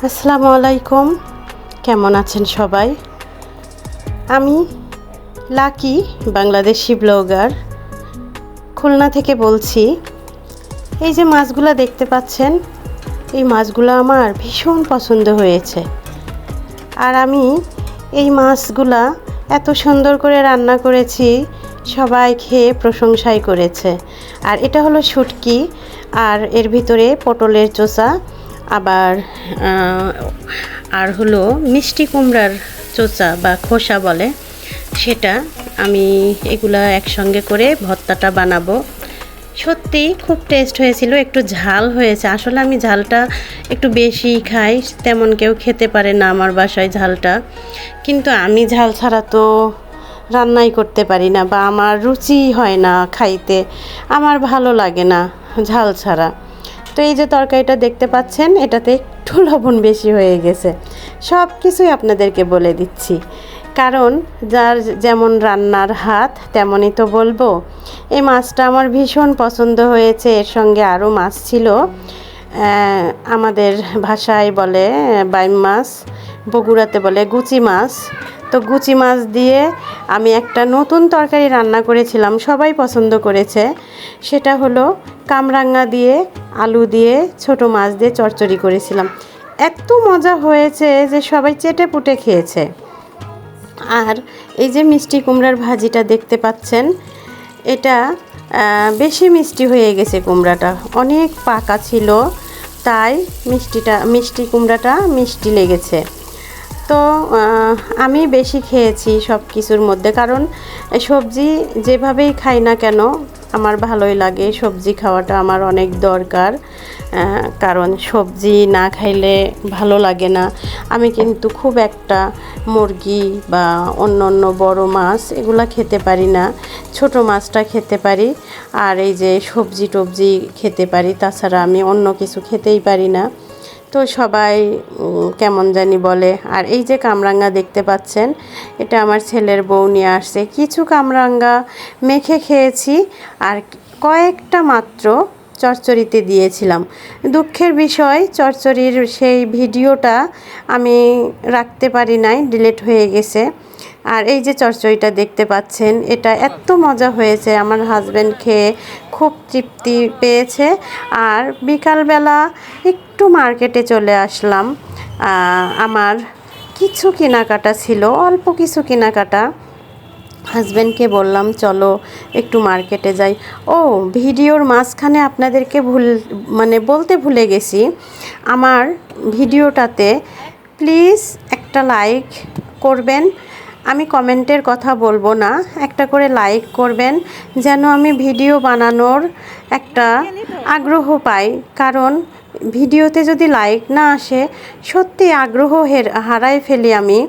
আসসালামু আলাইকুম। কেমন আছেন সবাই? আমি লাকি, বাংলাদেশি ব্লগার, খুলনা থেকে বলছি। এই যে মাছগুলো দেখতে পাচ্ছেন, এই মাছগুলো আমার ভীষণ পছন্দ হয়েছে। আর আমি এই মাছগুলা এত সুন্দর করে রান্না করেছি, সবাই খেয়ে প্রশংসাই করেছে। আর এটা হলো শুটকি, আর এর ভিতরে পটলের চোষা, আবার আর হলো মিষ্টি কুমড়ার চোচা বা খোসা বলে, সেটা আমি এগুলা একসঙ্গে করে ভর্তাটা বানাবো। সত্যি খুব টেস্ট হয়েছিল, একটু ঝাল হয়েছে। আসলে আমি ঝালটা একটু বেশি খাই, তেমন কেউ খেতে পারে না আমার বাসায় ঝালটা, কিন্তু আমি ঝাল ছাড়া তো রান্নাই করতে পারি না, বা আমার রুচি হয় না খাইতে, আমার ভালো লাগে না ঝাল ছাড়া। তো এই যে তরকারিটা দেখতে পাচ্ছেন, এটাতে একটু লবণ বেশি হয়ে গেছে। সব কিছুই আপনাদেরকে বলে দিচ্ছি, কারণ যার যেমন রান্নার হাত তেমনই তো বলবো। এই মাছটা আমার ভীষণ পছন্দ হয়েছে। এর সঙ্গে আরও মাছ ছিল, আমাদের ভাষায় বলে বাইম মাছ, বগুড়াতে বলে গুচি মাছ। তো গুচি মাছ দিয়ে আমি একটা নতুন তরকারি রান্না করেছিলাম, সবাই পছন্দ করেছে। সেটা হলো কামরাঙ্গা দিয়ে, আলু দিয়ে, ছোট মাছ দিয়ে চচ্চড়ি করেছিলাম। এত মজা হয়েছে যে সবাই চেটে পুটে খেয়েছে। আর এই যে মিষ্টি কুমড়ার ভাজিটা দেখতে পাচ্ছেন, এটা বেশি মিষ্টি হয়ে গেছে। কুমড়াটা অনেক পাকা ছিল, তাই মিষ্টি কুমড়াটা মিষ্টি লেগেছে। তো আমি বেশি খেয়েছি সব কিছুর মধ্যে, কারণ সবজি যেভাবেই খাই না কেন আমার ভালোই লাগে। সবজি খাওয়াটা আমার অনেক দরকার, কারণ সবজি না খাইলে ভালো লাগে না। আমি কিন্তু খুব একটা মুরগি বা অন্য বড় মাছ এগুলা খেতে পারি না, ছোট মাছটা খেতে পারি। আর এই যে সবজি টবজি খেতে পারি, তাছাড়া আমি অন্য কিছু খেতেই পারি না। তো সবাই কেমন জানি বলে। আর এই যে কামরাঙ্গা দেখতে পাচ্ছেন, এটা আমার ছেলের বউ নিয়ে আসছে। কিছু কামরাঙ্গা মেখে খেয়েছি, আর কয়েকটা মাত্র চচ্চড়িতে দিয়েছিলাম। দুঃখের বিষয়, চচ্চড়ির সেই ভিডিওটা আমি রাখতে পারি নাই, ডিলিট হয়ে গেছে। আর এই যে চচ্চড়িটা দেখতে পাচ্ছেন, এটা এত মজা হয়েছে, আমার হাজব্যান্ড খেয়ে খুব তৃপ্তি পেয়েছে। আর বিকালবেলা একটু মার্কেটে চলে আসলাম, আমার কিছু কেনাকাটা ছিল, অল্প কিছু কেনাকাটা। হাজব্যান্ডকে বললাম চলো একটু মার্কেটে যাই। ও, ভিডিওর মাঝখানে আপনাদেরকে বলতে ভুলে গেছি, আমার ভিডিওটাতে প্লিজ একটা লাইক করবেন। আমি কমেন্টের কথা বলবো না, একটা করে লাইক করবেন, যেন আমি ভিডিও বানানোর একটা আগ্রহ পাই। কারণ ভিডিওতে যদি লাইক না আসে, সত্যি আগ্রহ হারাই ফেলি আমি,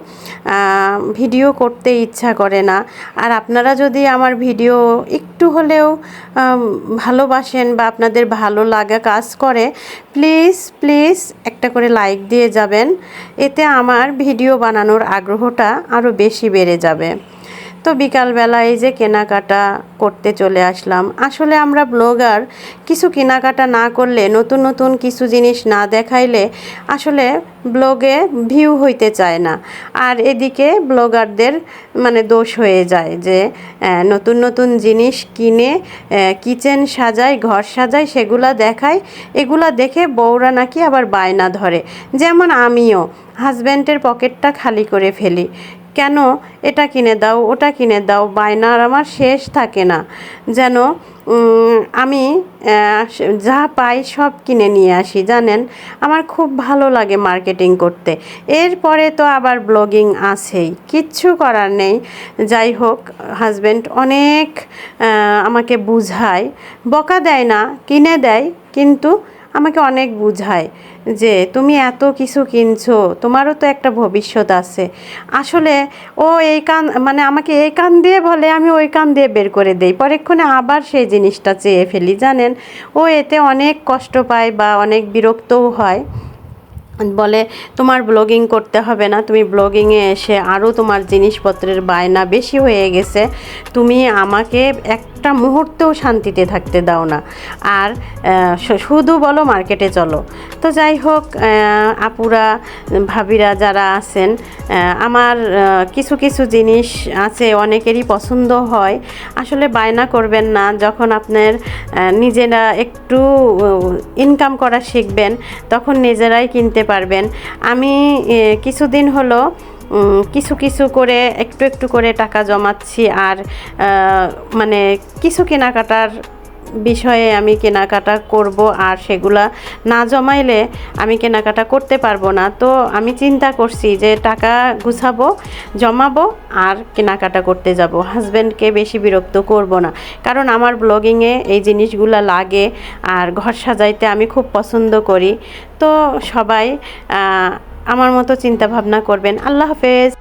ভিডিও করতে ইচ্ছা করে না। আর আপনারা যদি আমার ভিডিও একটু হলেও ভালোবাসেন বা আপনাদের ভালো লাগা কাজ করে, প্লিজ প্লিজ একটা করে লাইক দিয়ে যাবেন। এতে আমার ভিডিও বানানোর আগ্রহটা আরও বেশি বেড়ে যাবে। তো বিকালবেলা এই যে কেনাকাটা করতে চলে আসলাম। আসলে আমরা ব্লগার, কিছু কেনাকাটা না করলে, নতুন নতুন কিছু জিনিস না দেখাইলে আসলে ব্লগে ভিউ হইতে চায় না। আর এদিকে ব্লগারদের দোষ হয়ে যায় যে নতুন নতুন জিনিস কিনে কিচেন সাজায়, ঘর সাজায়, সেগুলা দেখায়। এগুলা দেখে বউরা নাকি আবার বায়না ধরে। যেমন আমিও হাজব্যান্ডের পকেটটা খালি করে ফেলি, কেন এটা কিনে দাও, ওটা কিনে দাও, বায়নার আমার শেষ থাকে না। যেন আমি যা পাই সব কিনে নিয়ে আসি। জানেন, আমার খুব ভালো লাগে মার্কেটিং করতে। এরপরে তো আবার ব্লগিং আছেই, কিচ্ছু করার নেই। যাই হোক, হাজব্যান্ড অনেক আমাকে বুঝায়, বকা দেয় না, কিনে দেয়, কিন্তু আমাকে অনেক বুঝায় যে তুমি এত কিছু কিনছো, তোমারও তো একটা ভবিষ্যৎ আছে। আসলে ও এই কান আমাকে এই কান দিয়ে বলে, আমি ওই কান দিয়ে বের করে দেই, পরেক্ষণে আবার সেই জিনিসটা চেয়ে ফেলি। জানেন, ও এতে অনেক কষ্ট পায় বা অনেক বিরক্তও হয়। বলে তোমার ব্লগিং করতে হবে না, তুমি ব্লগিংয়ে এসে আরও তোমার জিনিসপত্রের বায়না বেশি হয়ে গেছে, তুমি আমাকে একটা মুহূর্তেও শান্তিতে থাকতে দাও না, আর শুধু বলো মার্কেটে চলো। তো যাই হোক, আপুরা ভাবিরা যারা আছেন, আমার কিছু কিছু জিনিস আছে অনেকেরই পছন্দ হয়, আসলে বায়না করবেন না। যখন আপনার নিজেরা একটু ইনকাম করা শিখবেন তখন নিজেরাই কিনতে পারবেন। আমি কিছুদিন হলো কিছু কিছু করে একটু একটু করে টাকা জমাচ্ছি, আর মানে কিছু কেনাকাটার বিষয়ে আমি কেনাকাটা করব, আর সেগুলা না জমাইলে আমি কেনাকাটা করতে পারবো না। তো আমি চিন্তা করছি যে টাকা গুছাবো, জমাবো, আর কেনাকাটা করতে যাব। হাজব্যান্ডকে বেশি বিরক্ত করব না, কারণ আমার ব্লগিংয়ে এই জিনিসগুলা লাগে, আর ঘর সাজাইতে আমি খুব পছন্দ করি। তো সবাই আমার মতো চিন্তা ভাবনা করবেন। আল্লাহ হাফেজ।